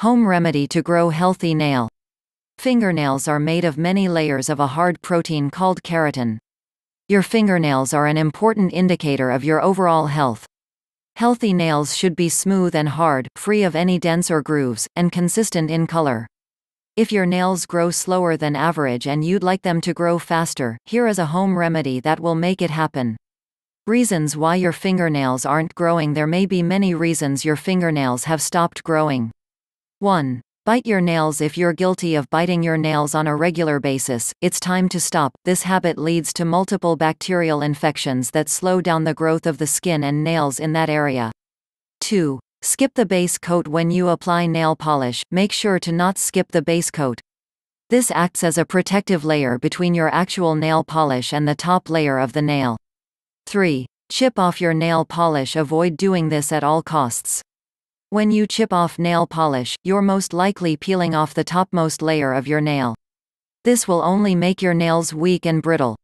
Home remedy to grow healthy nail. Fingernails are made of many layers of a hard protein called keratin. Your fingernails are an important indicator of your overall health. Healthy nails should be smooth and hard, free of any dents or grooves, and consistent in color. If your nails grow slower than average and you'd like them to grow faster, here is a home remedy that will make it happen. Reasons why your fingernails aren't growing. There may be many reasons your fingernails have stopped growing. 1. Bite your nails. If you're guilty of biting your nails on a regular basis, it's time to stop. This habit leads to multiple bacterial infections that slow down the growth of the skin and nails in that area. 2. Skip the base coat. When you apply nail polish, make sure to not skip the base coat. This acts as a protective layer between your actual nail polish and the top layer of the nail. 3. Chip off your nail polish. Avoid doing this at all costs. When you chip off nail polish, you're most likely peeling off the topmost layer of your nail. This will only make your nails weak and brittle.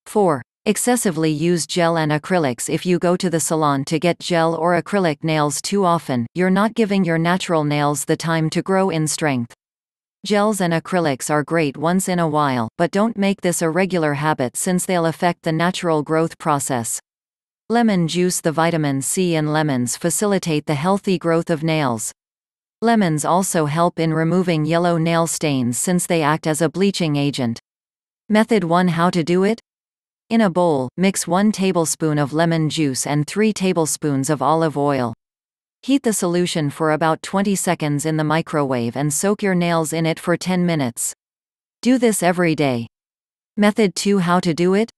4. Excessively use gel and acrylics. If you go to the salon to get gel or acrylic nails too often, you're not giving your natural nails the time to grow in strength. Gels and acrylics are great once in a while, but don't make this a regular habit since they'll affect the natural growth process. Lemon juice. The vitamin C in lemons facilitate the healthy growth of nails. Lemons also help in removing yellow nail stains since they act as a bleaching agent. Method 1. How to do it? In a bowl, mix 1 tablespoon of lemon juice and 3 tablespoons of olive oil. Heat the solution for about 20 seconds in the microwave and soak your nails in it for 10 minutes. Do this every day. Method 2. How to do it?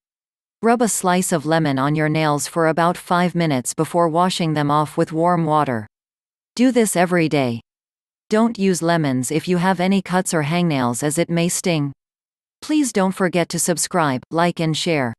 Rub a slice of lemon on your nails for about 5 minutes before washing them off with warm water. Do this every day. Don't use lemons if you have any cuts or hangnails as it may sting. Please don't forget to subscribe, like and share.